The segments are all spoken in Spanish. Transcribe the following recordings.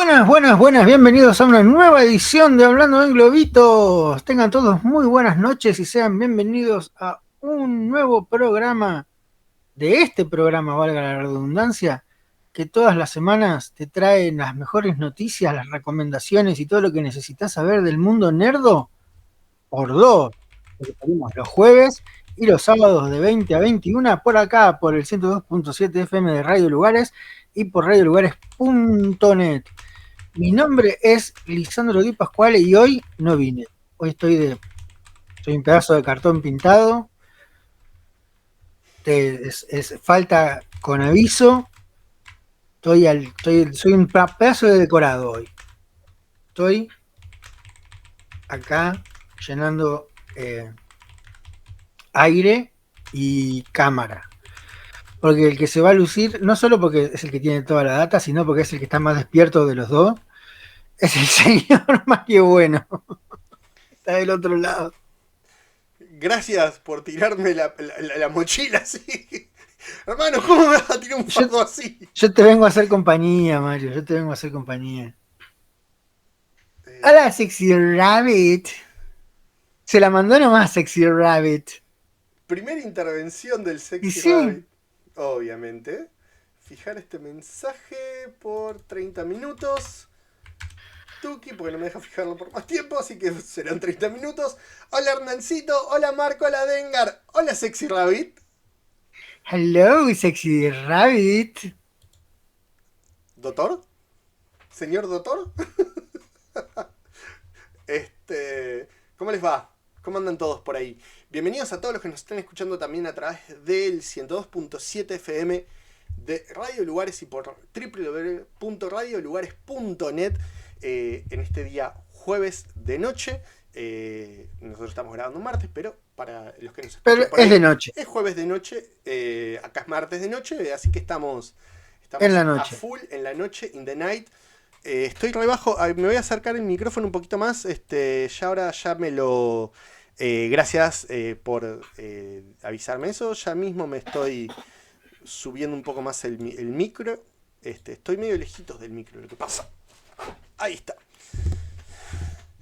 Buenas, bienvenidos a una nueva edición de Hablando en Globitos. Tengan todos muy buenas noches y sean bienvenidos a un nuevo programa de este programa, valga la redundancia, que todas las semanas te traen las mejores noticias, las recomendaciones y todo lo que necesitas saber del mundo nerdo por dos. Porque salimos los jueves y los sábados de 20 a 21 por acá, por el 102.7 FM de Radio Lugares y por radiolugares.net. Mi nombre es Lisandro Di Pasquale y hoy no vine. Hoy soy un pedazo de cartón pintado. Falta con aviso. Soy un pedazo de decorado hoy. Estoy acá llenando aire y cámara. Porque el que se va a lucir, no solo porque es el que tiene toda la data, sino porque es el que está más despierto de los dos, es el señor Mario Bueno. Está del otro lado. Gracias por tirarme la mochila así. Hermano, ¿cómo me vas a tirar un fardo así? Yo te vengo a hacer compañía, Mario. Yo te vengo a hacer compañía. Hola, Sexy Rabbit. Se la mandó nomás, Sexy Rabbit. Primera intervención del Sexy sí. Rabbit. Obviamente. Fijar este mensaje por 30 minutos. Tuki, porque no me deja fijarlo por más tiempo, así que serán 30 minutos. Hola Hernancito, hola Marco, hola Dengar, hola Sexy Rabbit. Hello, Sexy Rabbit. ¿Doctor? ¿Señor doctor? ¿Cómo les va? ¿Cómo andan todos por ahí? Bienvenidos a todos los que nos están escuchando también a través del 102.7 FM de Radio Lugares y por www.radiolugares.net en este día jueves de noche. Nosotros estamos grabando un martes, pero para los que nos escuchan Pero por ahí, es de noche. Es jueves de noche, acá es martes de noche, así que estamos en la noche. a full en la noche, in the night. Estoy rebajo, me voy a acercar el micrófono un poquito más, ya ahora ya me lo... gracias por avisarme eso, ya mismo me estoy subiendo un poco más el micro, estoy medio lejitos del micro, lo que pasa. Ahí está.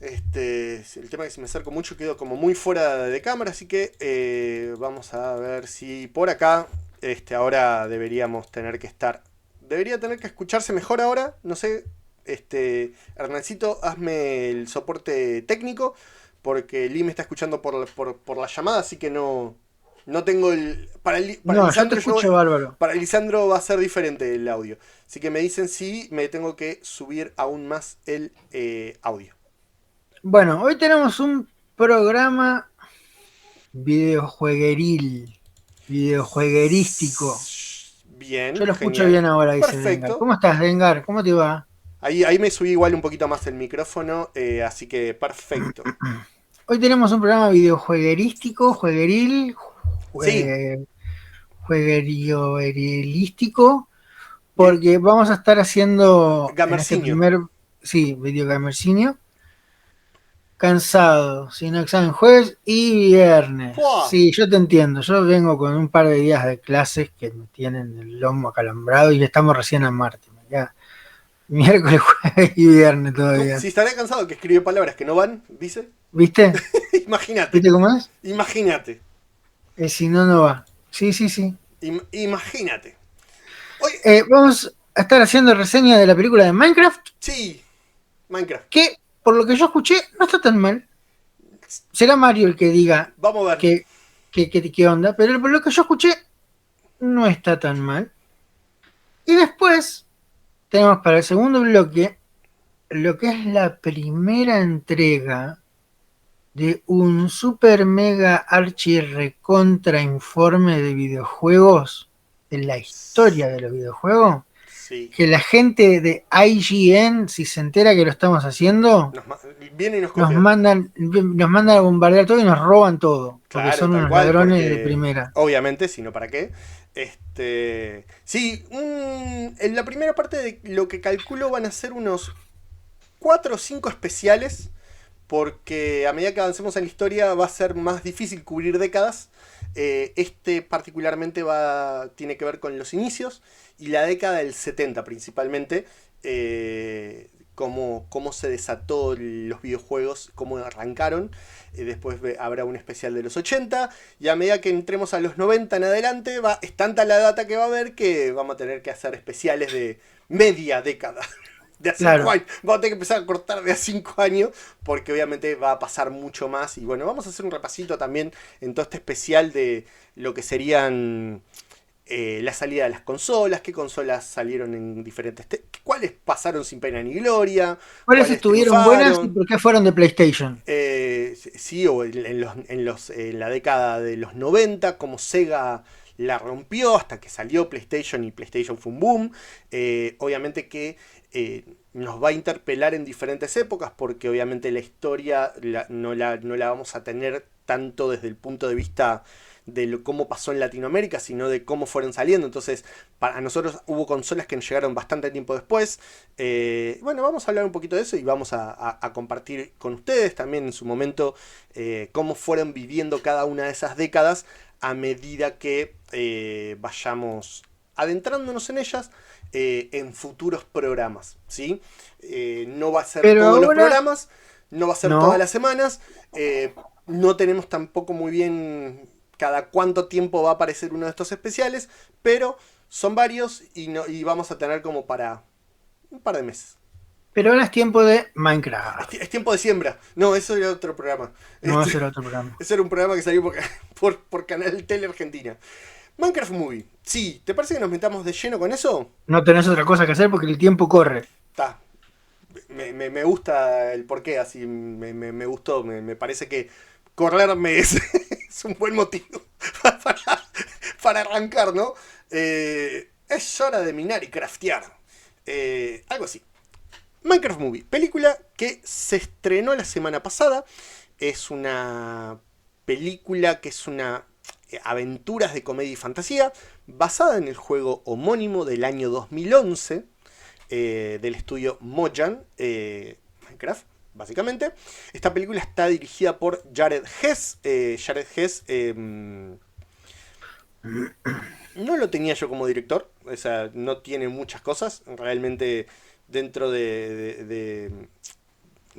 El tema es que si me acerco mucho quedo como muy fuera de cámara, así que vamos a ver si por acá, ahora debería tener que escucharse mejor ahora, no sé. Hernancito, hazme el soporte técnico, porque Lee me está escuchando por la llamada, así que no tengo el... Para no, Lisandro, yo te escucho bárbaro. Para Lisandro va a ser diferente el audio. Así que me dicen si me tengo que subir aún más el audio. Bueno, hoy tenemos un programa videojueguerístico. Bien. Yo lo escucho genial. Bien ahora, dice Dengar. ¿Cómo estás, Dengar? ¿Cómo te va? Ahí me subí igual un poquito más el micrófono, así que perfecto. Hoy tenemos un programa videojueguerístico, jueguerioerístico, porque vamos a estar haciendo Gamercinio. Video Gamercinio. Cansado, sin examen jueves y viernes. ¡Wow! Sí, yo te entiendo. Yo vengo con un par de días de clases que me tienen el lomo acalambrado y estamos recién a martes. Ya miércoles, jueves y viernes todavía. Si estaré cansado que escribe palabras que no van, dice. ¿Viste? Imagínate. ¿Viste cómo es? Imagínate. Si no, no va. Sí. Imagínate. Vamos a estar haciendo reseña de la película de Minecraft. Sí, Minecraft. Que, por lo que yo escuché, no está tan mal. Será Mario el que diga. Vamos a ver. ¿Qué onda? Pero por lo que yo escuché, no está tan mal. Y después tenemos para el segundo bloque lo que es la primera entrega de un super mega archi recontra informe de videojuegos, de la historia de los videojuegos. Sí. Que la gente de IGN, si se entera que lo estamos haciendo, viene y nos mandan a bombardear todo y nos roban todo. Porque claro, son unos ladrones de primera. Obviamente, si no, ¿para qué? Sí, en la primera parte de lo que calculo van a ser unos 4 o 5 especiales, porque a medida que avancemos en la historia va a ser más difícil cubrir décadas. Particularmente tiene que ver con los inicios y la década del 70 principalmente, cómo se desató los videojuegos, cómo arrancaron. Después habrá un especial de los 80. Y a medida que entremos a los 90 en adelante, es tanta la data que va a haber que vamos a tener que hacer especiales de media década. De a 5 Claro. años. Vamos a tener que empezar a cortar de a 5 años. Porque obviamente va a pasar mucho más. Y bueno, vamos a hacer un repasito también en todo este especial de lo que serían la salida de las consolas, qué consolas salieron en diferentes... cuáles pasaron sin pena ni gloria, ¿Cuáles cuáles estuvieron buenas y triunfaron. por qué fueron de PlayStation? Sí, o en la década de los 90, como Sega la rompió hasta que salió PlayStation y PlayStation fue un boom. Obviamente que nos va a interpelar en diferentes épocas porque obviamente la historia no la vamos a tener tanto desde el punto de vista de cómo pasó en Latinoamérica, sino de cómo fueron saliendo. Entonces, para nosotros hubo consolas que nos llegaron bastante tiempo después. Bueno, vamos a hablar un poquito de eso y vamos a compartir con ustedes también en su momento cómo fueron viviendo cada una de esas décadas a medida que vayamos adentrándonos en ellas en futuros programas, ¿sí? No va a ser Pero todos los ahora programas, no va a ser no. todas las semanas, no tenemos tampoco muy bien cada cuánto tiempo va a aparecer uno de estos especiales, pero son varios y vamos a tener como para un par de meses. Pero ahora es tiempo de Minecraft. Es tiempo de siembra. No, eso era otro programa. No va a ser otro programa. Ese era un programa que salió por Canal Tele Argentina. Minecraft Movie. Sí, ¿te parece que nos metamos de lleno con eso? No tenés otra cosa que hacer porque el tiempo corre. Está. Me gusta el porqué, así me gustó. Me parece que correrme es un buen motivo para arrancar, ¿no? Es hora de minar y craftear. Algo así. Minecraft Movie, película que se estrenó la semana pasada. Es una película que es una aventuras de comedia y fantasía basada en el juego homónimo del año 2011 del estudio Mojang, Minecraft, básicamente. Esta película está dirigida por Jared Hess. Jared Hess no lo tenía yo como director, o sea, no tiene muchas cosas, realmente dentro o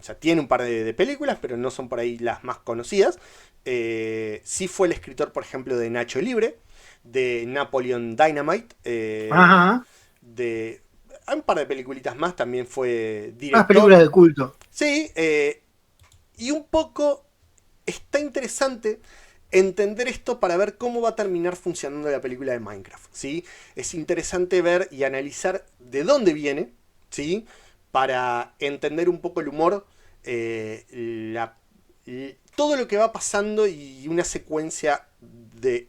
sea, tiene un par de películas, pero no son por ahí las más conocidas. Sí fue el escritor, por ejemplo, de Nacho Libre, de Napoleon Dynamite, Ajá. de un par de peliculitas más, también fue Más películas director. de culto. Sí, y un poco está interesante entender esto para ver cómo va a terminar funcionando la película de Minecraft, ¿sí? Es interesante ver y analizar de dónde viene, ¿sí? Para entender un poco el humor, todo lo que va pasando y una secuencia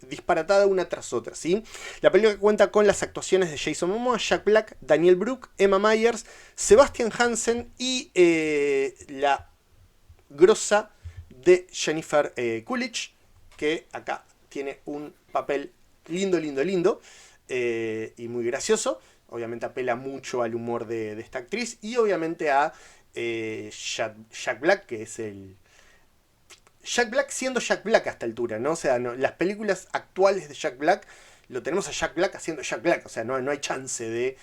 disparatada una tras otra, ¿sí? La película cuenta con las actuaciones de Jason Momoa, Jack Black, Daniel Brooke, Emma Myers, Sebastian Hansen y la grosa de Jennifer Coolidge, que acá tiene un papel lindo, lindo, lindo y muy gracioso. Obviamente apela mucho al humor de esta actriz y obviamente a Jack Black, que es el... Jack Black siendo Jack Black a esta altura, ¿no? O sea, no, las películas actuales de Jack Black lo tenemos a Jack Black haciendo Jack Black, o sea, no hay chance de...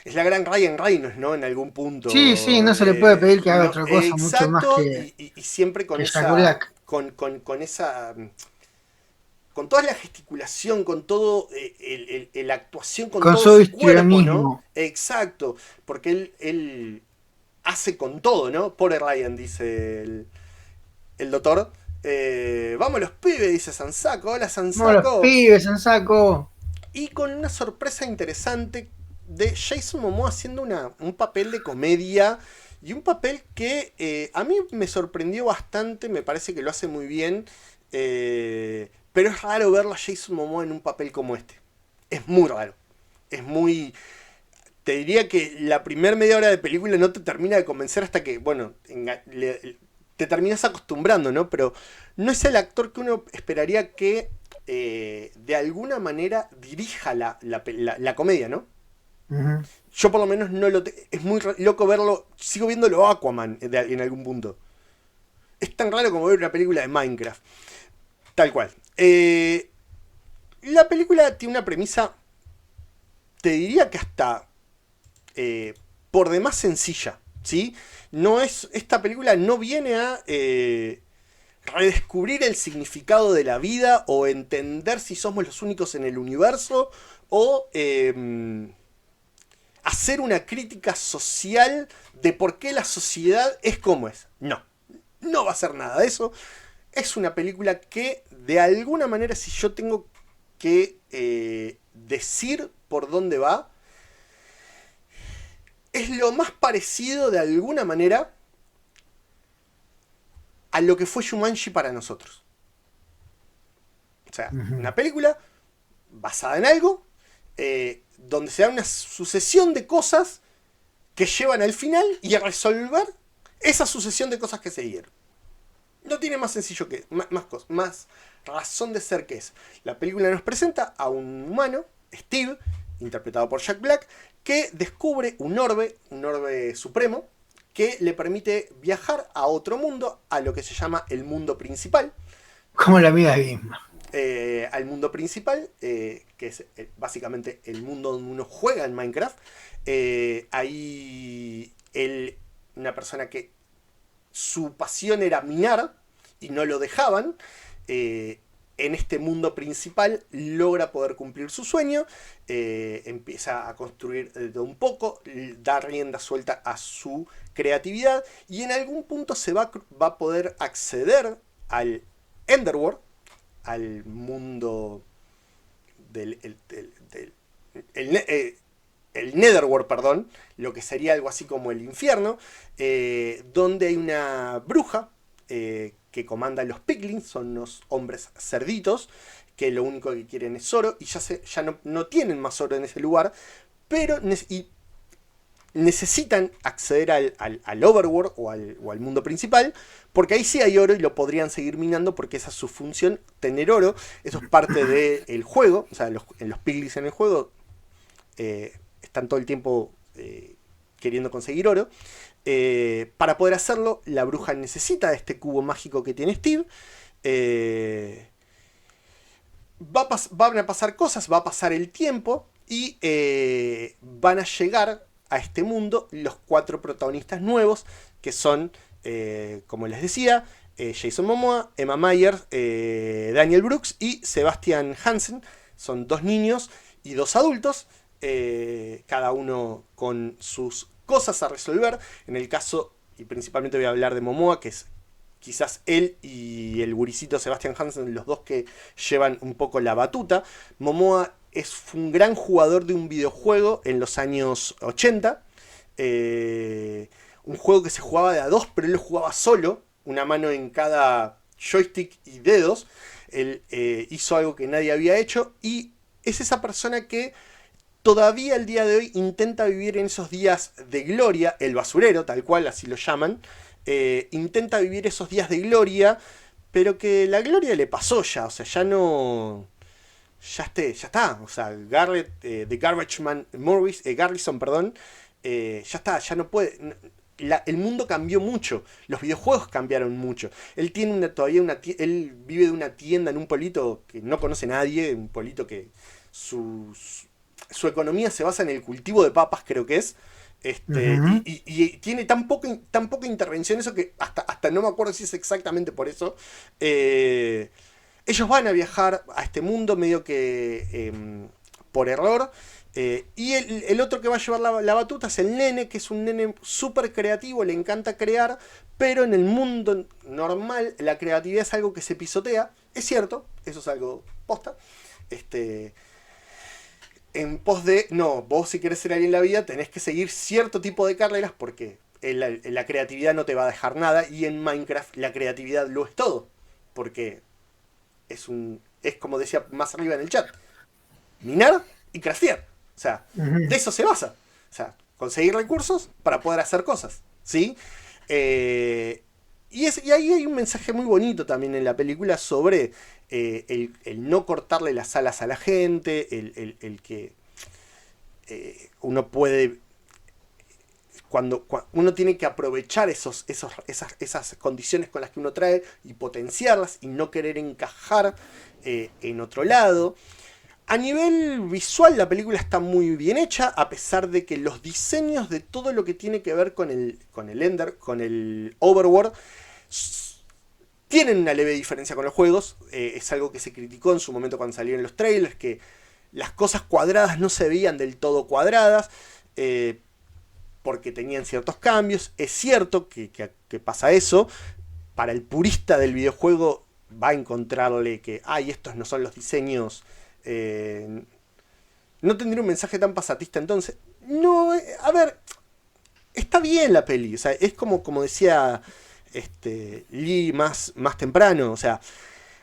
es la gran Ryan Reynolds, ¿no? En algún punto. Sí, sí, no se le puede pedir que haga No, otra cosa mucho más exacto, y siempre con que Jack esa... Black. Con esa... Con toda la gesticulación, con todo la actuación, con Con todo su su cuerpo, ¿no? histrionismo. Exacto, porque él hace con todo, ¿no? Pobre Ryan, dice el doctor. Vamos los pibes, dice Sansaco. Hola No, los Sansaco. pibes en saco. Y con una sorpresa interesante de Jason Momoa haciendo un papel de comedia. Y un papel que a mí me sorprendió bastante. Me parece que lo hace muy bien. Pero es raro verlo a Jason Momoa en un papel como este. Es muy raro. Es muy... Te diría que la primera media hora de película no te termina de convencer hasta que, bueno, te terminas acostumbrando, ¿no? Pero no es el actor que uno esperaría que de alguna manera dirija la comedia, ¿no? Uh-huh. Yo por lo menos no lo... Es muy loco verlo, sigo viéndolo Aquaman en algún punto. Es tan raro como ver una película de Minecraft. Tal cual. La película tiene una premisa, te diría que hasta por demás sencilla, ¿sí? Esta película no viene a redescubrir el significado de la vida o entender si somos los únicos en el universo o hacer una crítica social de por qué la sociedad es como es. No, no va a ser nada de eso. Es una película que, de alguna manera, si yo tengo que decir por dónde va, es lo más parecido, de alguna manera, a lo que fue Jumanji para nosotros. O sea, una película basada en algo, donde se da una sucesión de cosas que llevan al final y a resolver esa sucesión de cosas que se dieron. No tiene más sencillo que más razón de ser que es. La película nos presenta a un humano, Steve, interpretado por Jack Black, que descubre un orbe supremo, que le permite viajar a otro mundo, a lo que se llama el mundo principal. Como la vida misma. Al mundo principal, que es básicamente el mundo donde uno juega en Minecraft. Ahí una persona que su pasión era minar y no lo dejaban, en este mundo principal logra poder cumplir su sueño, empieza a construir de un poco, da rienda suelta a su creatividad y en algún punto se va a poder acceder al Underworld, al mundo del el Netherworld, perdón, lo que sería algo así como el infierno, donde hay una bruja que comanda los piglins, son unos hombres cerditos, que lo único que quieren es oro, y ya no tienen más oro en ese lugar, pero necesitan acceder al Overworld o al mundo principal, porque ahí sí hay oro y lo podrían seguir minando, porque esa es su función, tener oro. Eso es parte del juego, o sea, en los piglins en el juego están todo el tiempo queriendo conseguir oro. Para poder hacerlo, la bruja necesita este cubo mágico que tiene Steve. Van a pasar cosas, va a pasar el tiempo y van a llegar a este mundo los 4 protagonistas nuevos, que son, como les decía, Jason Momoa, Emma Mayer, Daniel Brooks y Sebastian Hansen. Son 2 niños y 2 adultos, cada uno con sus cosas a resolver. En el caso, y principalmente voy a hablar de Momoa, que es quizás él y el guricito Sebastian Hansen, los dos que llevan un poco la batuta. Momoa fue un gran jugador de un videojuego en los años 80. Un juego que se jugaba de a 2, pero él lo jugaba solo, una mano en cada joystick y dedos. Él hizo algo que nadie había hecho y es esa persona que todavía el día de hoy intenta vivir en esos días de gloria, el basurero, tal cual, así lo llaman. Intenta vivir esos días de gloria, pero que la gloria le pasó ya, o sea, ya no... Ya está, o sea, The Garbage Man Garrison, perdón, ya está, ya no puede... El mundo cambió mucho, los videojuegos cambiaron mucho. Él tiene él vive de una tienda en un pueblito que no conoce nadie, un pueblito que su economía se basa en el cultivo de papas, creo que es. Y tiene tan poca intervención eso que hasta no me acuerdo si es exactamente por eso. Ellos van a viajar a este mundo medio que por error. Y el otro que va a llevar la batuta es el nene, que es un nene súper creativo, le encanta crear, pero en el mundo normal la creatividad es algo que se pisotea. Es cierto, eso es algo posta. En pos de, no, vos si querés ser alguien en la vida tenés que seguir cierto tipo de carreras porque la creatividad no te va a dejar nada, y en Minecraft la creatividad lo es todo, porque es como decía más arriba en el chat, minar y craftear, o sea, de eso se basa, o sea, conseguir recursos para poder hacer cosas, ¿sí? Y ahí hay un mensaje muy bonito también en la película sobre el no cortarle las alas a la gente, el que uno puede... Cuando uno tiene que aprovechar esas condiciones con las que uno trae y potenciarlas y no querer encajar en otro lado. A nivel visual la película está muy bien hecha, a pesar de que los diseños de todo lo que tiene que ver con el Ender, con el Overworld, tienen una leve diferencia con los juegos. Es algo que se criticó en su momento cuando salieron los trailers, que las cosas cuadradas no se veían del todo cuadradas, porque tenían ciertos cambios. Es cierto que pasa eso. Para el purista del videojuego va a encontrarle que, ay, estos no son los diseños. No tendría un mensaje tan pasatista entonces. No, a ver, está bien la peli. O sea, es como decía Lee más temprano. O sea,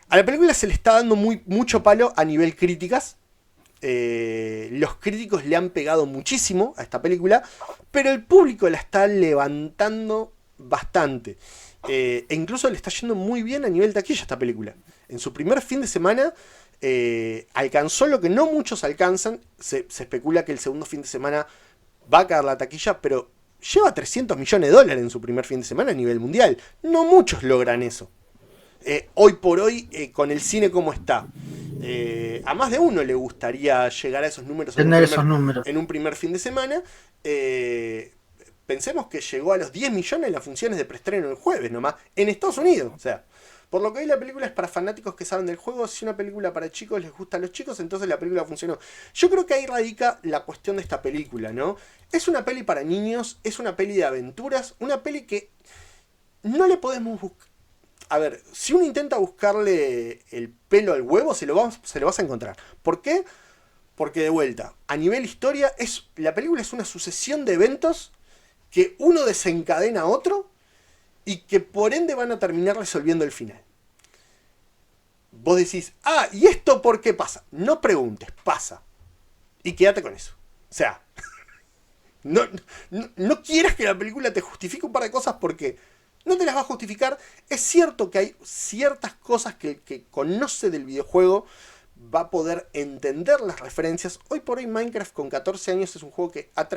a la película se le está dando mucho palo a nivel críticas. Los críticos le han pegado muchísimo a esta película, pero el público la está levantando bastante. E incluso le está yendo muy bien a nivel taquilla esta película. En su primer fin de semana alcanzó lo que no muchos alcanzan. Se especula que el segundo fin de semana va a caer la taquilla, pero lleva $300 millones en su primer fin de semana a nivel mundial. No muchos logran eso. Hoy por hoy, con el cine como está, a más de uno le gustaría llegar a esos números en un primer fin de semana. Pensemos que llegó a los 10 millones en las funciones de preestreno el jueves nomás, en Estados Unidos. O sea, por lo que hoy la película es para fanáticos que saben del juego. Si una película para chicos les gusta a los chicos, entonces la película funcionó. Yo creo que ahí radica la cuestión de esta película, ¿no? Es una peli para niños, es una peli de aventuras, una peli que no le podemos buscar. A ver, si uno intenta buscarle el pelo al huevo, se lo vas a encontrar. ¿Por qué? Porque de vuelta, a nivel historia, la película es una sucesión de eventos que uno desencadena a otro y que por ende van a terminar resolviendo el final. Vos decís, ¿y esto por qué pasa? No preguntes, pasa. Y quédate con eso. O sea, no quieras que la película te justifique un par de cosas porque no te las va a justificar. Es cierto que hay ciertas cosas que el que conoce del videojuego va a poder entender las referencias. Hoy por hoy Minecraft con 14 años es un juego que ha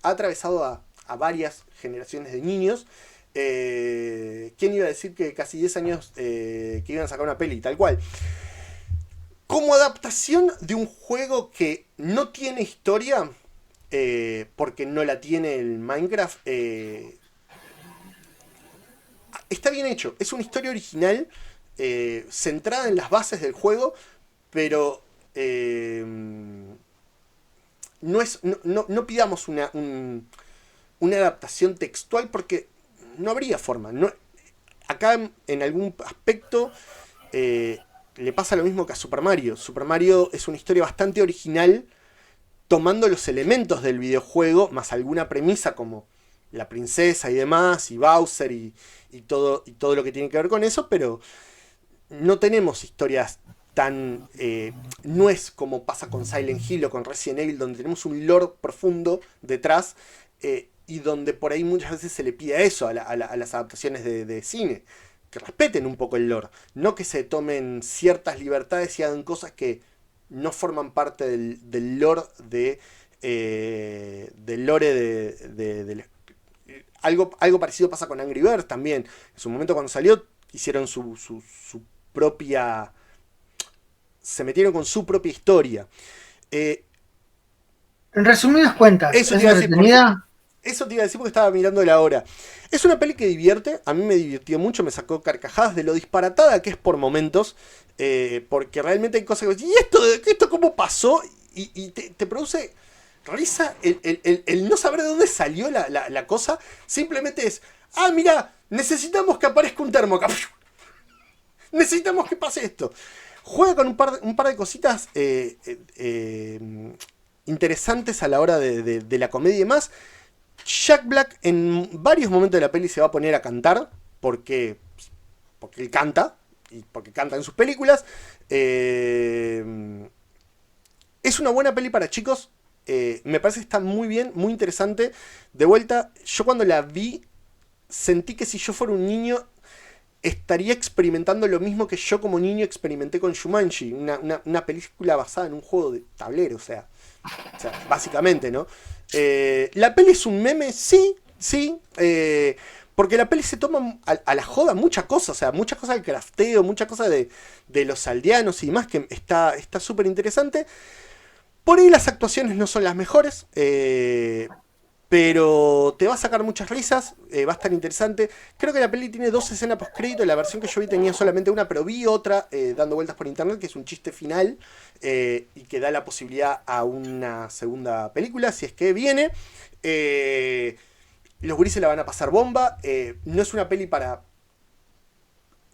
atravesado a varias generaciones de niños. ¿Quién iba a decir que casi 10 años que iban a sacar una peli? Tal cual. Como adaptación de un juego que no tiene historia, porque no la tiene el Minecraft, está bien hecho. Es una historia original, centrada en las bases del juego, pero no pidamos una adaptación textual porque no habría forma. Acá en algún aspecto le pasa lo mismo que a Super Mario. Super Mario es una historia bastante original, tomando los elementos del videojuego, más alguna premisa como la princesa y demás, y Bowser y todo lo que tiene que ver con eso, pero no tenemos historias tan... no es como pasa con Silent Hill o con Resident Evil, donde tenemos un lore profundo detrás, y donde por ahí muchas veces se le pide eso a las adaptaciones de cine, que respeten un poco el lore, no que se tomen ciertas libertades y hagan cosas que no forman parte del lore algo parecido pasa con Angry Birds también. En su momento cuando salió hicieron su propia... se metieron con su propia historia. En resumidas cuentas, eso te iba a decir porque estaba mirando la hora. Es una peli que divierte, a mí me divirtió mucho, me sacó carcajadas de lo disparatada que es por momentos, porque realmente hay cosas que... ¿Y esto cómo pasó? Y te produce risa el no saber de dónde salió la cosa. Simplemente es, mira, necesitamos que aparezca un termo acá. Necesitamos que pase esto. Juega con un par de cositas interesantes a la hora de la comedia y demás. Jack Black en varios momentos de la peli se va a poner a cantar porque él canta y porque canta en sus películas. Es una buena peli para chicos. Me parece que está muy bien, muy interesante. De vuelta, yo cuando la vi sentí que si yo fuera un niño estaría experimentando lo mismo que yo como niño experimenté con Jumanji, una película basada en un juego de tablero, o sea, básicamente, ¿no? La peli es un meme, sí, porque la peli se toma a la joda muchas cosas, o sea, muchas cosas del crafteo, muchas cosas de los aldeanos y demás, que está súper interesante. Por ahí las actuaciones no son las mejores, pero te va a sacar muchas risas, va a estar interesante. Creo que la peli tiene 2 escenas post-crédito, la versión que yo vi tenía solamente una, pero vi otra dando vueltas por internet, que es un chiste final y que da la posibilidad a una segunda película, si es que viene. Los gurises la van a pasar bomba, no es una peli para...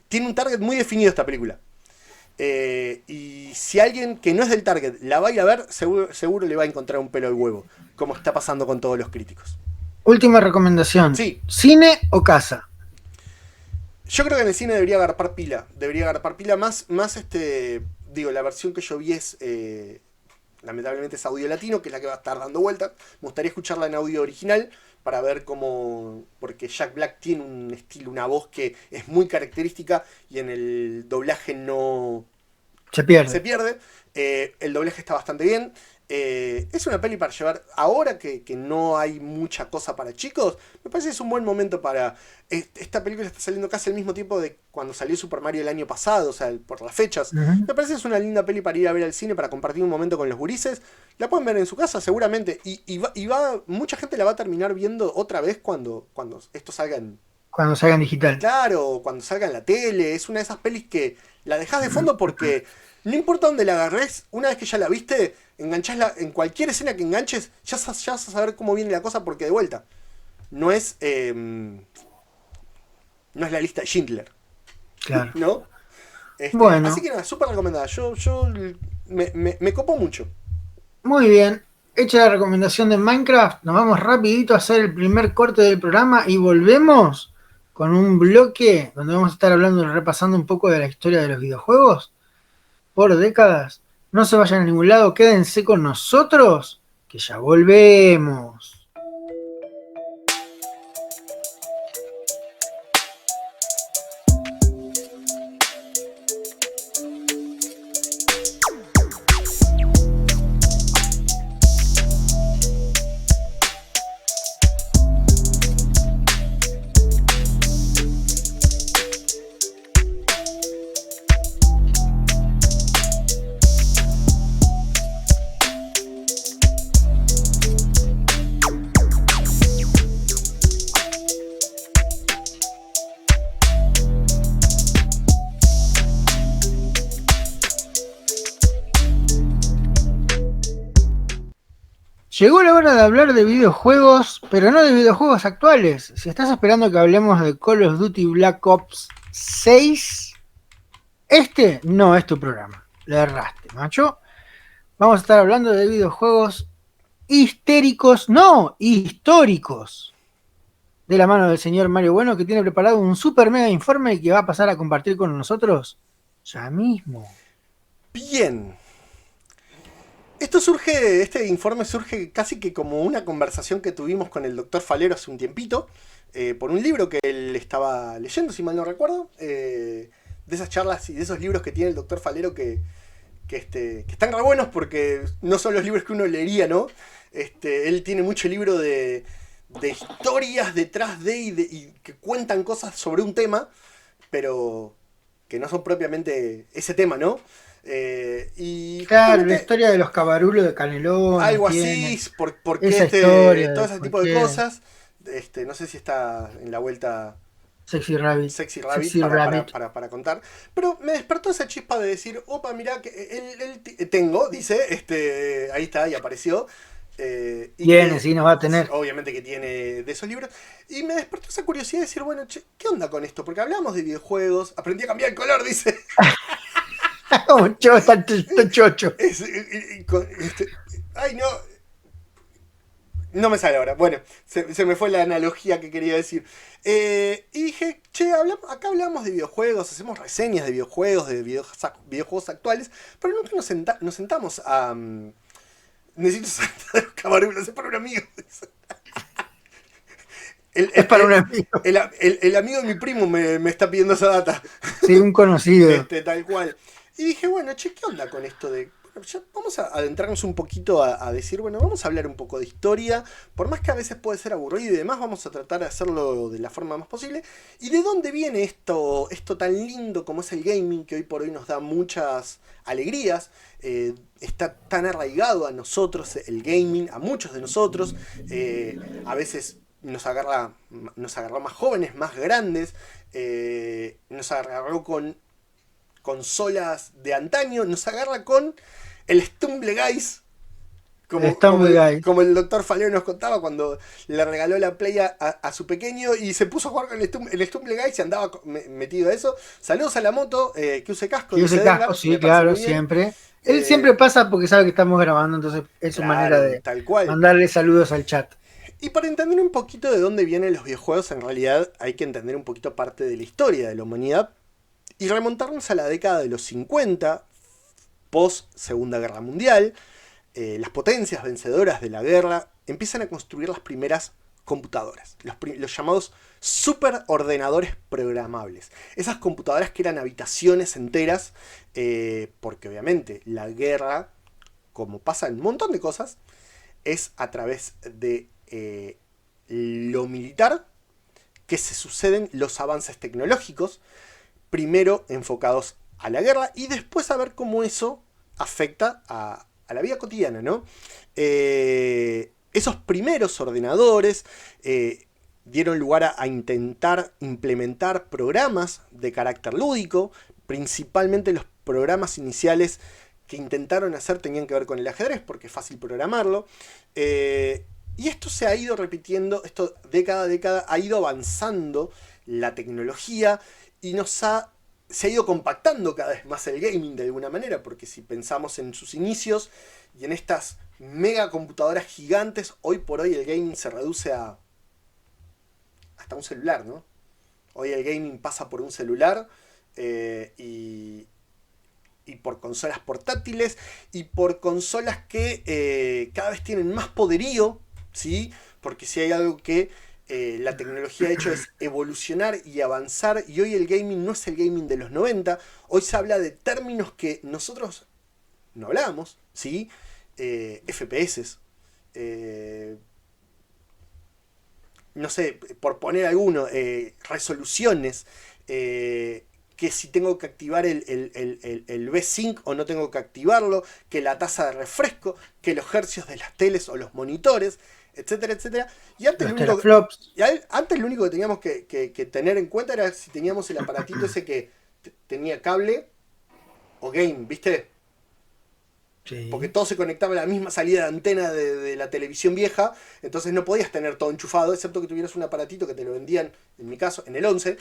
Tiene un target muy definido esta película. Y si alguien que no es del target la va a ir a ver, seguro le va a encontrar un pelo al huevo, como está pasando con todos los críticos. Última recomendación. Sí. ¿Cine o casa? Yo creo que en el cine debería agarpar pila. Más digo, la versión que yo vi es... lamentablemente es audio latino, que es la que va a estar dando vueltas. Me gustaría escucharla en audio original para ver cómo... Porque Jack Black tiene un estilo, una voz que es muy característica y en el doblaje no... Se pierde. El doblaje está bastante bien. Es una peli para llevar... Ahora que no hay mucha cosa para chicos, me parece que es un buen momento para... Esta película está saliendo casi al mismo tiempo de cuando salió Super Mario el año pasado, o sea, por las fechas. Me parece que es una linda peli para ir a ver al cine, para compartir un momento con los gurises. La pueden ver en su casa seguramente. Mucha gente la va a terminar viendo otra vez cuando esto salga en... Cuando salga en digital. Claro, cuando salga en la tele. Es una de esas pelis que la dejás de fondo porque no importa dónde la agarres, una vez que ya la viste, enganchásla en cualquier escena que enganches, ya vas a saber cómo viene la cosa porque de vuelta. No es la lista de Schindler. Claro. ¿No? Bueno. Así que nada, súper recomendada. Yo me copo mucho. Muy bien. Hecha la recomendación de Minecraft, nos vamos rapidito a hacer el primer corte del programa y volvemos con un bloque donde vamos a estar hablando y repasando un poco de la historia de los videojuegos por décadas. No se vayan a ningún lado, quédense con nosotros, que ya volvemos. Llegó la hora de hablar de videojuegos, pero no de videojuegos actuales. Si estás esperando que hablemos de Call of Duty Black Ops 6, este no es tu programa. Le erraste, macho. Vamos a estar hablando de videojuegos histéricos, no, históricos. De la mano del señor Mario Bueno, que tiene preparado un super mega informe y que va a pasar a compartir con nosotros ya mismo. Bien. Este informe surge casi que como una conversación que tuvimos con el doctor Falero hace un tiempito, por un libro que él estaba leyendo, si mal no recuerdo, de esas charlas y de esos libros que tiene el doctor Falero que están re buenos porque no son los libros que uno leería, ¿no? Él tiene mucho libro de historias detrás y que cuentan cosas sobre un tema, pero que no son propiamente ese tema, ¿no? Y claro, la historia de los cabarulos de Canelón. Algo así, porque todo ese tipo de cosas. No sé si está en la vuelta Sexy Rabbit para contar. Pero me despertó esa chispa de decir, opa, mirá, que él tengo, dice, ahí está, y apareció. Tiene, sí, nos va a tener. Obviamente que tiene de esos libros. Y me despertó esa curiosidad de decir, bueno, che, ¿qué onda con esto? Porque hablamos de videojuegos, aprendí a cambiar el color, dice. Un chocho. Ay, no. No me sale ahora. Bueno, se me fue la analogía que quería decir. Y dije, che, acá hablamos de videojuegos, hacemos reseñas de videojuegos, videojuegos actuales, pero nunca nos sentamos a... necesito saltar de los camarulos, es para un amigo. Es para un amigo. El amigo de mi primo me está pidiendo esa data. Sí, un conocido. Tal cual. Y dije, bueno, che, ¿qué onda con esto de... ya vamos a adentrarnos un poquito a decir, bueno, vamos a hablar un poco de historia, por más que a veces puede ser aburrido y demás, vamos a tratar de hacerlo de la forma más posible. ¿Y de dónde viene esto tan lindo como es el gaming, que hoy por hoy nos da muchas alegrías? Está tan arraigado a nosotros el gaming, a muchos de nosotros, a veces nos agarró más jóvenes, más grandes, nos agarró con consolas de antaño, nos agarra con el Stumbleguys, El Stumble Guy. como el doctor Falero nos contaba cuando le regaló la Play a su pequeño y se puso a jugar con el Stumbleguys y andaba metido a eso. Saludos a la moto, que use casco. Que use casco, sí, claro, siempre. Él siempre pasa porque sabe que estamos grabando, entonces es su manera de tal cual. mandarle saludos al chat. Y para entender un poquito de dónde vienen los videojuegos, en realidad hay que entender un poquito parte de la historia de la humanidad y remontarnos a la década de los 50, post Segunda Guerra Mundial. Las potencias vencedoras de la guerra empiezan a construir las primeras computadoras, los llamados superordenadores programables. Esas computadoras que eran habitaciones enteras, porque obviamente la guerra, como pasa en un montón de cosas, es a través de lo militar que se suceden los avances tecnológicos, primero enfocados a la guerra y después a ver cómo eso afecta a la vida cotidiana, ¿no? Esos primeros ordenadores dieron lugar a intentar implementar programas de carácter lúdico, principalmente los programas iniciales que intentaron hacer tenían que ver con el ajedrez, porque es fácil programarlo. Y esto se ha ido repitiendo, esto década a década ha ido avanzando la tecnología y se ha ido compactando cada vez más el gaming de alguna manera, porque si pensamos en sus inicios y en estas mega computadoras gigantes, hoy por hoy el gaming se reduce a hasta un celular, ¿no? Hoy el gaming pasa por un celular y por consolas portátiles y por consolas que cada vez tienen más poderío, ¿sí? Porque si hay algo que la tecnología ha hecho es evolucionar y avanzar, y hoy el gaming no es el gaming de los 90, hoy se habla de términos que nosotros no hablamos, ¿sí? FPS, no sé, por poner alguno, resoluciones, que si tengo que activar el V-Sync o no tengo que activarlo, que la tasa de refresco, que los hercios de las teles o los monitores, etcétera, etcétera. Y antes, antes lo único que teníamos que tener en cuenta era si teníamos el aparatito ese que tenía cable o game, ¿viste? Sí. Porque todo se conectaba a la misma salida de antena de la televisión vieja, entonces no podías tener todo enchufado, excepto que tuvieras un aparatito que te lo vendían, en mi caso, en el 11,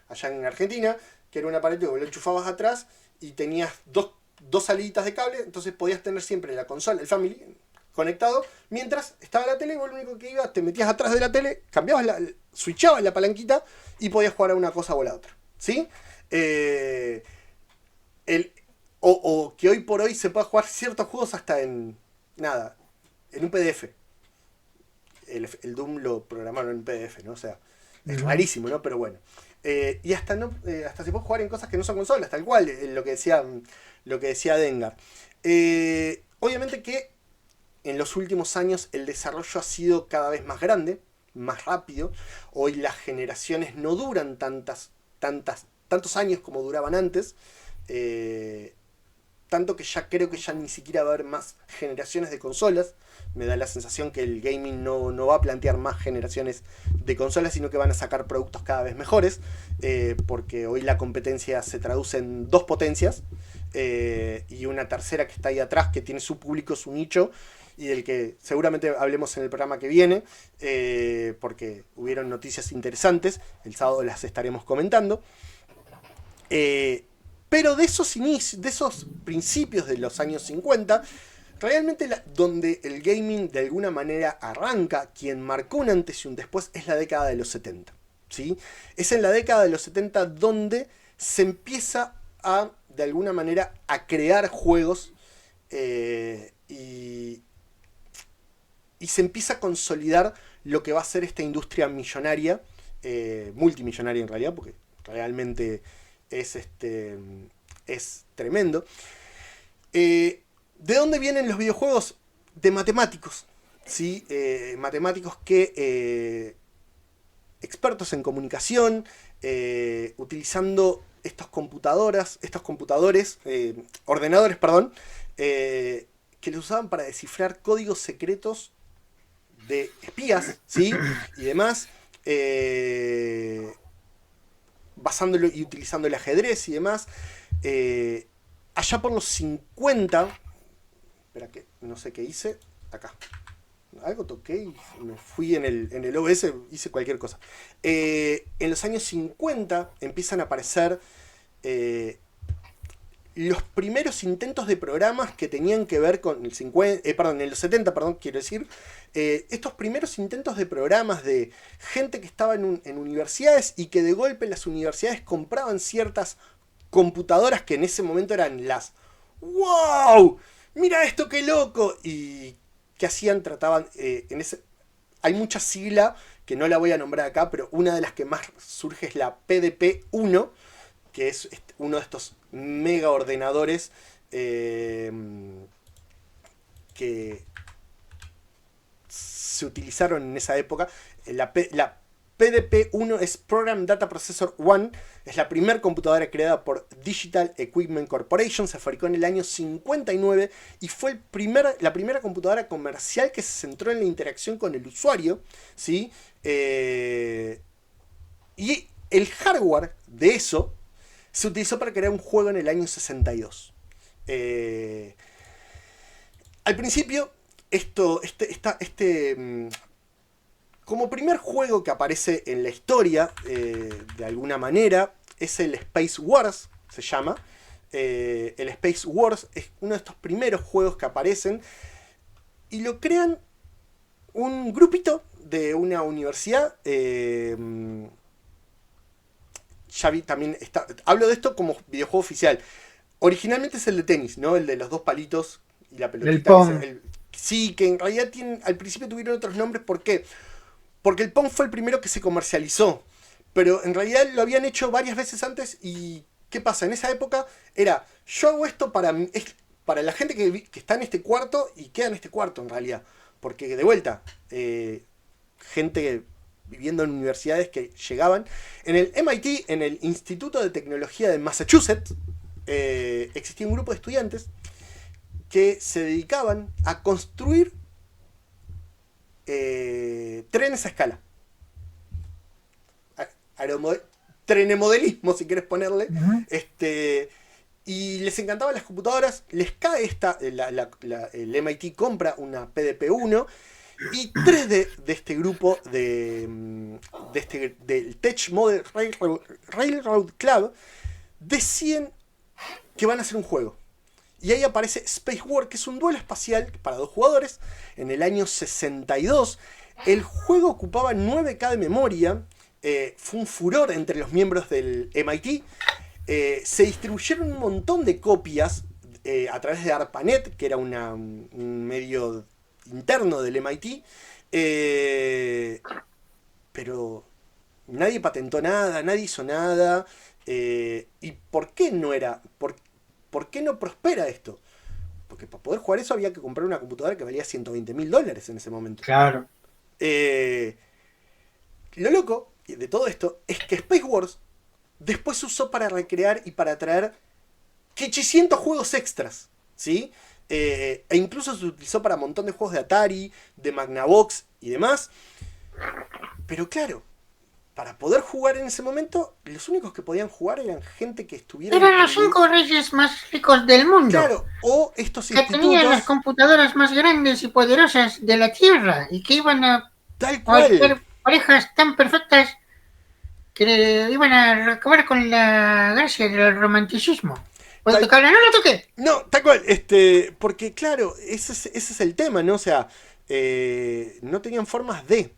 allá en Argentina, que era un aparatito que lo enchufabas atrás y tenías dos saliditas de cable, entonces podías tener siempre la consola, el Family, conectado, mientras estaba la tele, y vos lo único que ibas, te metías atrás de la tele, switchabas la palanquita y podías jugar a una cosa o a la otra, ¿sí? O que hoy por hoy se pueda jugar ciertos juegos hasta en un PDF. El Doom lo programaron en PDF, ¿no? O sea, es rarísimo, ¿no? Pero bueno. Y hasta se puede jugar en cosas que no son consolas, tal cual, lo que decía Dengar. Obviamente que en los últimos años el desarrollo ha sido cada vez más grande, más rápido. Hoy las generaciones no duran tantos años como duraban antes. Tanto que ya creo que ya ni siquiera va a haber más generaciones de consolas. Me da la sensación que el gaming no va a plantear más generaciones de consolas, sino que van a sacar productos cada vez mejores, porque hoy la competencia se traduce en dos potencias y una tercera que está ahí atrás, que tiene su público, su nicho, y del que seguramente hablemos en el programa que viene, porque hubieron noticias interesantes, el sábado las estaremos comentando. Pero de esos inicios, de esos principios de los años 50, realmente donde el gaming de alguna manera arranca, quien marcó un antes y un después, es la década de los 70. ¿Sí? Es en la década de los 70 donde se empieza de alguna manera, a crear juegos y se empieza a consolidar lo que va a ser esta industria millonaria, multimillonaria en realidad, porque realmente es tremendo. ¿De dónde vienen los videojuegos? De matemáticos, ¿sí? Matemáticos que, expertos en comunicación, utilizando estos computadores, ordenadores, perdón, que los usaban para descifrar códigos secretos de espías, ¿sí? Y demás, basándolo y utilizando el ajedrez y demás. Allá por los 50, espera que no sé qué hice, acá. Algo toqué y me fui en el OBS, hice cualquier cosa. En los años 50 empiezan a aparecer los primeros intentos de programas que tenían que ver con el 50, en los 70, quiero decir, estos primeros intentos de programas de gente que estaba en universidades y que de golpe las universidades compraban ciertas computadoras que en ese momento eran las ¡wow! ¡Mira esto qué loco! Y ¿qué hacían? Trataban, hay mucha sigla que no la voy a nombrar acá, pero una de las que más surge es la PDP-1, que es uno de estos mega ordenadores que se utilizaron en esa época. La PDP-1 es Program Data Processor 1, es la primera computadora creada por Digital Equipment Corporation, se fabricó en el año 59 y fue la primera computadora comercial que se centró en la interacción con el usuario, ¿sí? Y el hardware de eso se utilizó para crear un juego en el año 62. Al principio, como primer juego que aparece en la historia, de alguna manera, es el Space Wars, se llama. El Space Wars es uno de estos primeros juegos que aparecen y lo crean un grupito de una universidad. Ya vi también, hablo de esto como videojuego oficial. Originalmente es el de tenis, ¿no? El de los dos palitos y la pelotita. El Pong. Sí, que en realidad al principio tuvieron otros nombres. ¿Por qué? Porque el Pong fue el primero que se comercializó. Pero en realidad lo habían hecho varias veces antes. ¿Y qué pasa? En esa época era, yo hago esto para la gente que está en este cuarto y queda en este cuarto en realidad. Porque de vuelta, gente viviendo en universidades que llegaban. En el MIT, en el Instituto de Tecnología de Massachusetts, existía un grupo de estudiantes que se dedicaban a construir trenes a escala. Trenemodelismo, si quieres ponerle. Y les encantaban las computadoras. Les cae el MIT compra una PDP-1. Y tres de este grupo del Tech Model Railroad Club deciden que van a hacer un juego. Y ahí aparece Space War, que es un duelo espacial para 2 jugadores. En el año 62, el juego ocupaba 9K de memoria. Fue un furor entre los miembros del MIT. Se distribuyeron un montón de copias a través de ARPANET, que era un medio interno del MIT. Pero nadie patentó nada, nadie hizo nada. ¿Y por qué no era? ¿Por qué no prospera esto? Porque para poder jugar eso había que comprar una computadora que valía $120.000 en ese momento. Claro. Lo loco de todo esto es que Space Wars después se usó para recrear y para traer 800 juegos extras, ¿sí? E incluso se utilizó para un montón de juegos de Atari, de Magnavox y demás. Pero claro, para poder jugar en ese momento, los únicos que podían jugar eran gente que estuviera... Eran los 5 reyes más ricos del mundo. Claro, o estos que institutos... tenían las computadoras más grandes y poderosas de la Tierra y que iban a hacer parejas tan perfectas que iban a acabar con la gracia del romanticismo. ¿Puedo tocarla? No lo toqué. No, tal cual. Porque claro, ese es el tema, ¿no? O sea, no tenían formas de...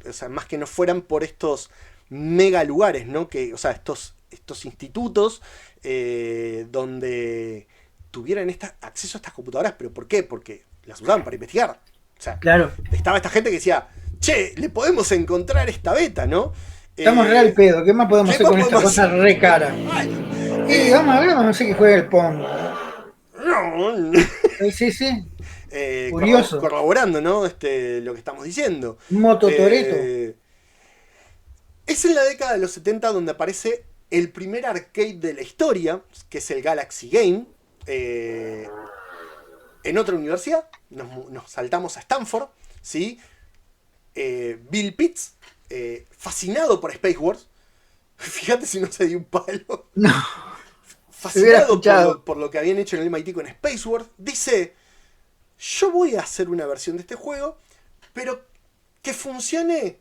o sea, más que no fueran por estos mega lugares, ¿no? Que, o sea, estos institutos donde tuvieran acceso a estas computadoras. ¿Pero por qué? Porque las usaban para investigar. O sea, claro, estaba esta gente que decía, che, le podemos encontrar esta beta, ¿no? Estamos re al pedo, ¿qué más podemos hacer con esta cosa re cara? Vamos a ver, vamos a hacer que juegue el Pong. Sí, sí, curioso. corroborando, ¿no? Lo que estamos diciendo. Moto Toreto. Es en la década de los 70 donde aparece el primer arcade de la historia, que es el Galaxy Game. En otra universidad, nos saltamos a Stanford, ¿sí? Bill Pitts, fascinado por Space Wars. Fíjate si no se dio un palo. No, se hubiera Fascinado escuchado. por lo que habían hecho en el MIT con Space Wars, dice: yo voy a hacer una versión de este juego, pero que funcione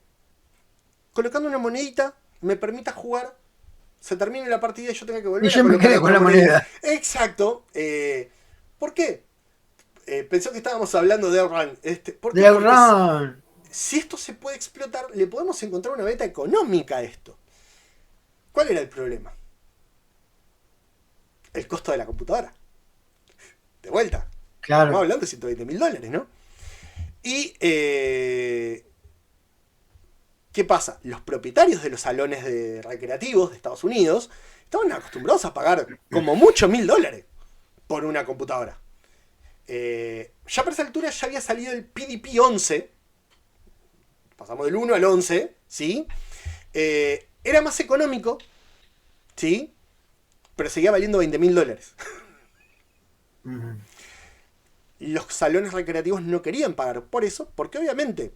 colocando una monedita, me permita jugar, se termine la partida y yo tenga que Y volver a yo me colocar quedé otra con la moneda. Exacto. ¿Por qué? Pensó que estábamos hablando de Outrun. ¿Por De qué? Porque Outrun. si esto se puede explotar, le podemos encontrar una beta económica a esto. ¿Cuál era el problema? El costo de la computadora. De vuelta. Estamos Claro. hablando de $120.000, ¿no? Y ¿qué pasa? Los propietarios de los salones recreativos de Estados Unidos estaban acostumbrados a pagar como mucho $1.000 por una computadora. Ya para esa altura ya había salido el PDP 11. Pasamos del 1 al 11, ¿sí? Era más económico, ¿sí? Pero seguía valiendo $20.000. Los salones recreativos no querían pagar por eso, porque obviamente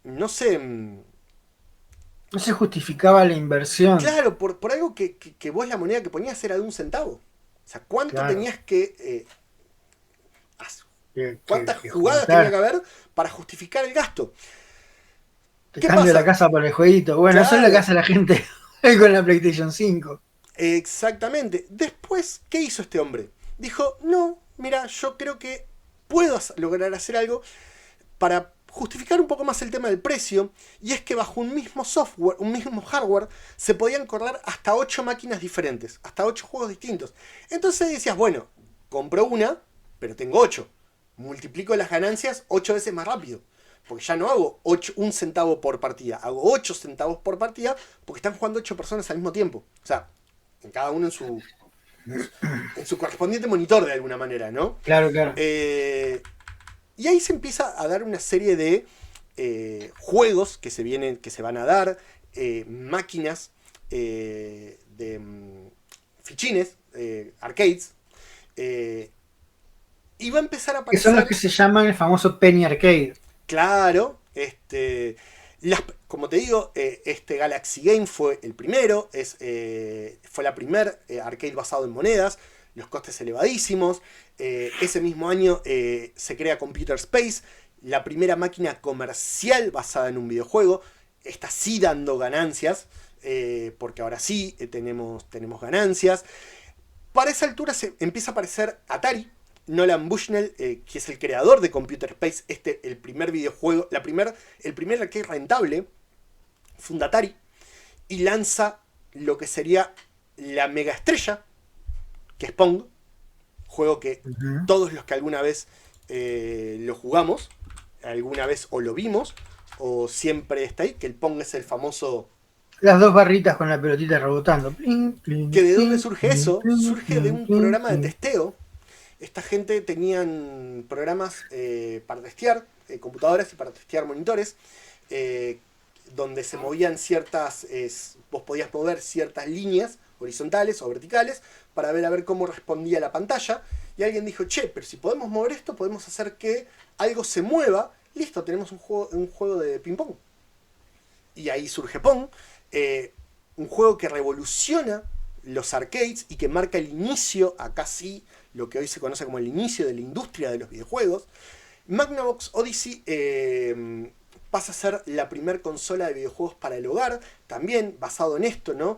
no sé. No se justificaba la inversión. Claro, por algo que vos la moneda que ponías era de 1 centavo. O sea, ¿cuánto Claro. tenías que. ¿Cuántas Que jugadas tenía que juntar. haber para justificar el gasto? Te ¿Qué cambio la pasa? casa por el jueguito. Bueno, eso es lo que Claro, hace la gente con la PlayStation 5. exactamente. Después, ¿qué hizo este hombre? Dijo: no, mira, yo creo que puedo lograr hacer algo para justificar un poco más el tema del precio, y es que bajo un mismo software, un mismo hardware, se podían correr hasta 8 máquinas diferentes, hasta 8 juegos distintos. Entonces decías: bueno, compro una, pero tengo 8. Multiplico las ganancias 8 veces más rápido. Porque ya no hago 1 centavo por partida, hago 8 centavos por partida, porque están jugando 8 personas al mismo tiempo. O sea, en cada uno en su correspondiente monitor de alguna manera, ¿no? Claro, claro. Y ahí se empieza a dar una serie de juegos que se van a dar, máquinas de fichines, arcades, y va a empezar a Que son los aparecer, que se llaman el famoso Penny Arcade. claro, como te digo, este Galaxy Game fue el primero, fue la primer arcade basado en monedas, los costes elevadísimos. Ese mismo año se crea Computer Space, la primera máquina comercial basada en un videojuego. Está sí dando ganancias, porque ahora sí tenemos ganancias. Para esa altura se empieza a aparecer Atari. Nolan Bushnell, que es el creador de Computer Space, el primer videojuego, el primer arcade rentable, funda Atari y lanza lo que sería la mega estrella, que es Pong, juego que Ujú. todos los que alguna vez lo jugamos, alguna vez o lo vimos, o siempre está ahí, que el Pong es el famoso. Las dos barritas con la pelotita rebotando. Plin, plin, ¿Que de dónde plin, surge plin, eso? plin, Surge de plin, un plin, programa de plin. testeo. Esta gente tenían programas para testear computadoras y para testear monitores, eh, donde se movían vos podías mover ciertas líneas horizontales o verticales para ver a ver cómo respondía la pantalla. Y alguien dijo: che, pero si podemos mover esto, podemos hacer que algo se mueva. Listo, tenemos un juego de ping pong. Y ahí surge Pong, un juego que revoluciona los arcades y que marca el inicio, acá sí, lo que hoy se conoce como el inicio de la industria de los videojuegos. Magnavox Odyssey pasa a ser la primer consola de videojuegos para el hogar, también basado en esto, ¿no?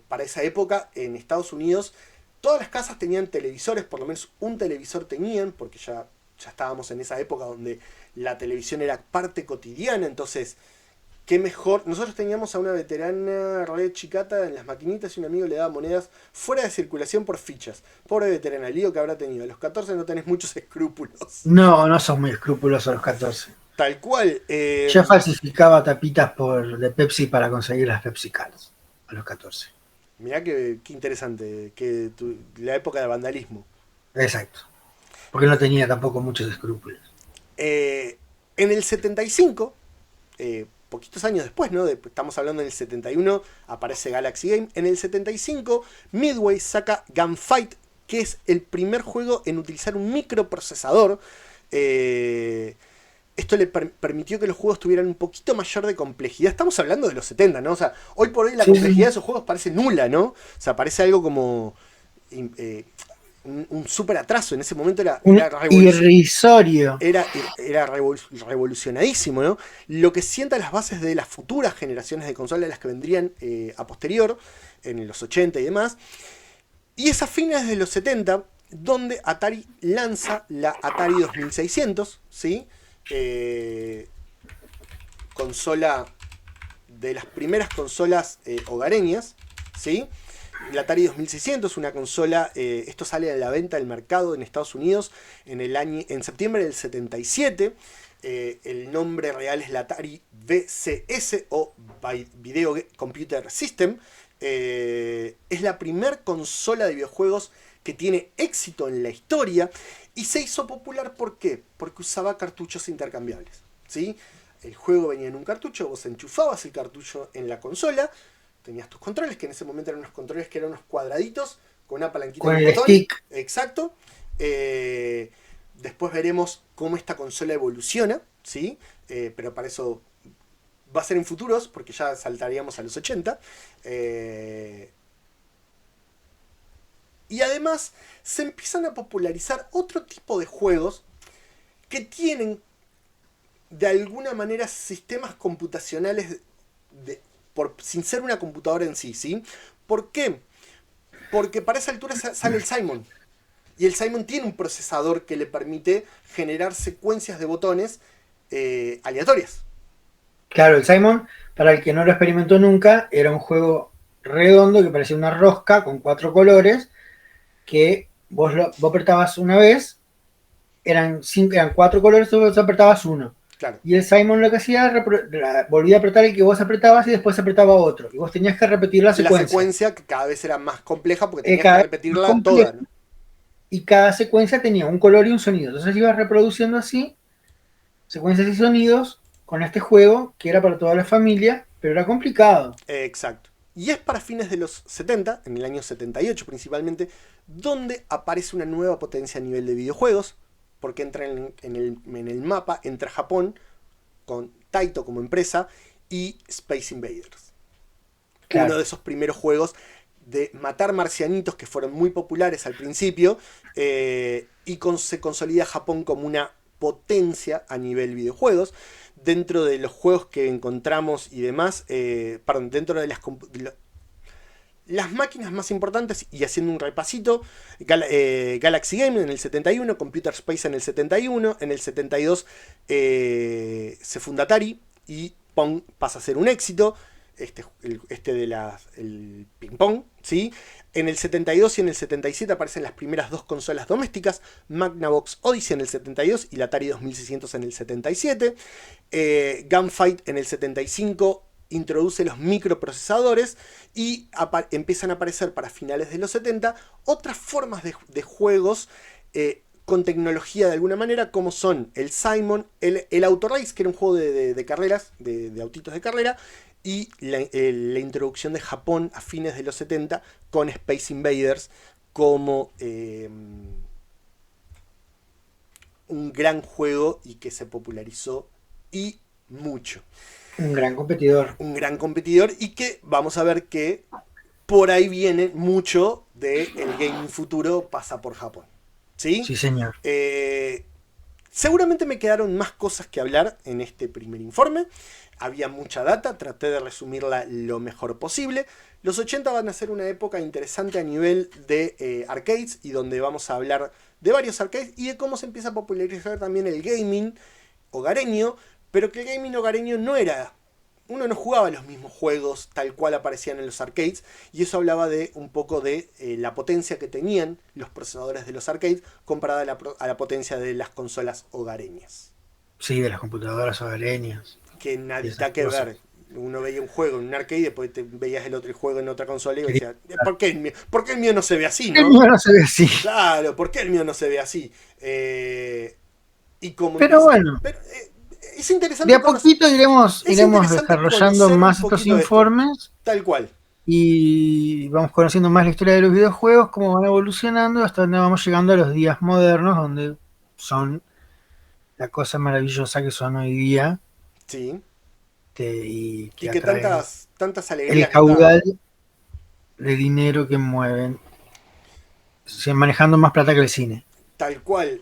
Para esa época, en Estados Unidos, todas las casas tenían televisores, por lo menos un televisor tenían, porque ya estábamos en esa época donde la televisión era parte cotidiana. Entonces, qué mejor. Nosotros teníamos a una veterana re chicata en las maquinitas y un amigo le daba monedas fuera de circulación por fichas. Pobre veterana, el lío que habrá tenido. A los 14 no tenés muchos escrúpulos. No, no son muy escrupulosos los 14. Tal cual. Yo falsificaba tapitas de Pepsi para conseguir las Pepsi Cards a los 14. Mirá qué interesante, la época del vandalismo. Exacto. Porque no tenía tampoco muchos escrúpulos. En el 75, poquitos años después, ¿no? Estamos hablando del 71, aparece Galaxy Game. En el 75, Midway saca Gunfight, que es el primer juego en utilizar un microprocesador. Esto le permitió que los juegos tuvieran un poquito mayor de complejidad. Estamos hablando de los 70, ¿no? O sea, hoy por hoy la complejidad de esos juegos parece nula, ¿no? O sea, parece algo como un súper atraso. En ese momento era irrisorio. Era revolucionadísimo, ¿no? Lo que sienta las bases de las futuras generaciones de consolas, las que vendrían a posterior, en los 80 y demás. Y es a fines de los 70 donde Atari lanza la Atari 2600, ¿sí? Consola de las primeras consolas hogareñas, ¿sí? La Atari 2600, una consola, esto sale a la venta del mercado en Estados Unidos en septiembre del 77. El nombre real es la Atari VCS o Video Computer System. Es la primer consola de videojuegos que tiene éxito en la historia y se hizo popular. ¿Por qué? Porque usaba cartuchos intercambiables, ¿sí? El juego venía en un cartucho, vos enchufabas el cartucho en la consola, tenías tus controles, que en ese momento eran unos controles que eran unos cuadraditos con una palanquita con y un el botón. Stick. Exacto. Después veremos cómo esta consola evoluciona, ¿sí? Pero para eso va a ser en futuros, porque ya saltaríamos a los 80. Y además se empiezan a popularizar otro tipo de juegos que tienen de alguna manera sistemas computacionales sin ser una computadora en sí, ¿sí? ¿Por qué? Porque para esa altura sale el Simon. Y el Simon tiene un procesador que le permite generar secuencias de botones aleatorias. Claro, el Simon, para el que no lo experimentó nunca, era un juego redondo que parecía una rosca con 4 colores, que vos apretabas una vez, eran 4 colores, vos apretabas uno. Claro. Y el Simon lo que hacía, volvía a apretar el que vos apretabas y después apretaba otro. Y vos tenías que repetir la secuencia. La secuencia que cada vez era más compleja porque tenías que repetirla toda, ¿no? Y cada secuencia tenía un color y un sonido. Entonces ibas reproduciendo así secuencias y sonidos con este juego que era para toda la familia, pero era complicado. Exacto. Y es para fines de los 70, en el año 78 principalmente, donde aparece una nueva potencia a nivel de videojuegos, porque entra en el mapa, entra Japón, con Taito como empresa, y Space Invaders. Claro. Uno de esos primeros juegos de matar marcianitos que fueron muy populares al principio, y se consolida Japón como una potencia a nivel videojuegos. Dentro de los juegos que encontramos y demás, dentro de las máquinas más importantes, y haciendo un repasito, Galaxy Game en el 71, Computer Space en el 71, en el 72 se funda Atari y Pong pasa a ser un éxito, el ping pong, ¿sí? En el 72 y en el 77 aparecen las primeras dos consolas domésticas, Magnavox Odyssey en el 72 y la Atari 2600 en el 77. Gunfight en el 75 introduce los microprocesadores y empiezan a aparecer para finales de los 70 otras formas de juegos con tecnología de alguna manera, como son el Simon, el Autorace, que era un juego de carreras, de autitos de carrera, y la introducción de Japón a fines de los 70 con Space Invaders como un gran juego y que se popularizó y mucho. Un gran competidor. Un gran competidor y que vamos a ver que por ahí viene mucho del gaming futuro pasa por Japón. ¿Sí? Sí, señor. Seguramente me quedaron más cosas que hablar en este primer informe. Había mucha data, traté de resumirla lo mejor posible. Los 80 van a ser una época interesante a nivel de arcades y donde vamos a hablar de varios arcades y de cómo se empieza a popularizar también el gaming hogareño, pero que el gaming hogareño no era... Uno no jugaba los mismos juegos tal cual aparecían en los arcades, y eso hablaba de un poco de la potencia que tenían los procesadores de los arcades comparada a la potencia de las consolas hogareñas. Sí, de las computadoras hogareñas. Que nadie que ver. Uno veía un juego en un arcade y después te veías el otro juego en otra consola y decías, ¿por qué el mío no se ve así, El no? mío no se ve así. Claro, ¿por qué el mío no se ve así? Y como Pero empecé. bueno, Pero, es de interesante a poquito es iremos interesante desarrollando conocer un más estos poquito de esto. informes Tal cual. y vamos conociendo más la historia de los videojuegos, cómo van evolucionando, hasta donde vamos llegando a los días modernos, donde son la cosa maravillosa que son hoy día Sí. y Y que que atraen tantas el alegrías nos da. caudal de dinero que mueven, manejando más plata que el cine. Tal cual.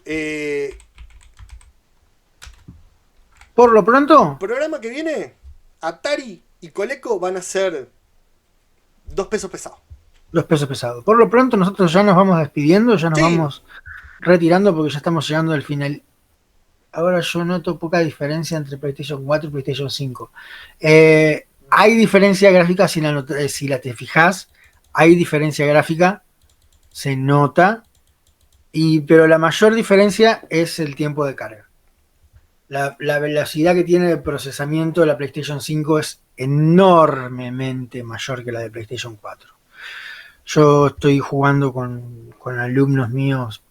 Por lo pronto, Programa que viene, Atari y Coleco van a ser 2 pesos pesados. los pesos pesados. Por lo pronto, nosotros ya nos vamos despidiendo, ya nos Sí, vamos retirando porque ya estamos llegando al final. Ahora yo noto poca diferencia entre PlayStation 4 y PlayStation 5. Hay diferencia gráfica si la te fijas, hay diferencia gráfica, se nota, pero la mayor diferencia es el tiempo de carga. La velocidad que tiene de procesamiento de la PlayStation 5 es enormemente mayor que la de PlayStation 4. Yo estoy jugando con alumnos míos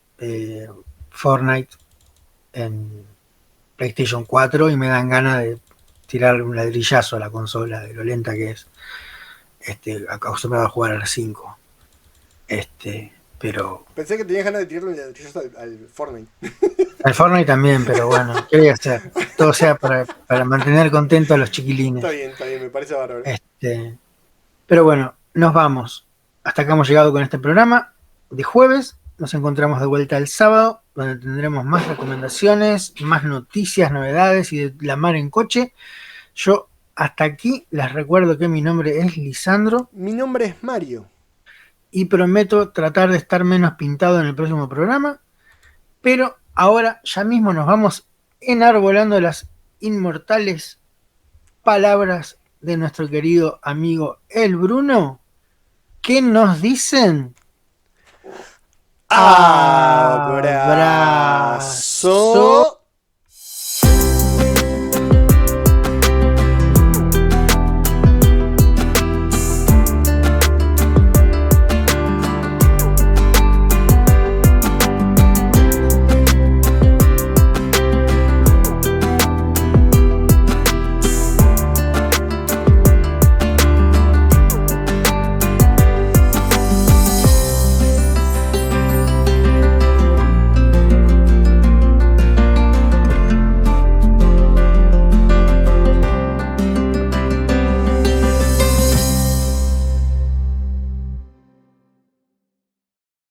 Fortnite en PlayStation 4 y me dan ganas de tirar un ladrillazo a la consola de lo lenta que es. Acostumbrado a jugar a las 5. Pero pensé que tenías ganas de tirarle ladrillos al Fortnite. al Fortnite también, pero bueno, ¿qué voy a hacer? Todo sea para mantener contentos a los chiquilines. Está bien, me parece bárbaro. Pero bueno, nos vamos. Hasta acá hemos llegado con este programa de jueves. Nos encontramos de vuelta el sábado, donde tendremos más recomendaciones, más noticias, novedades y de la mar en coche. Yo hasta aquí les recuerdo que mi nombre es Lisandro Mi nombre es Mario. y prometo tratar de estar menos pintado en el próximo programa. Pero ahora ya mismo nos vamos enarbolando las inmortales palabras de nuestro querido amigo El Bruno, que nos dicen Abrazo. abrazo.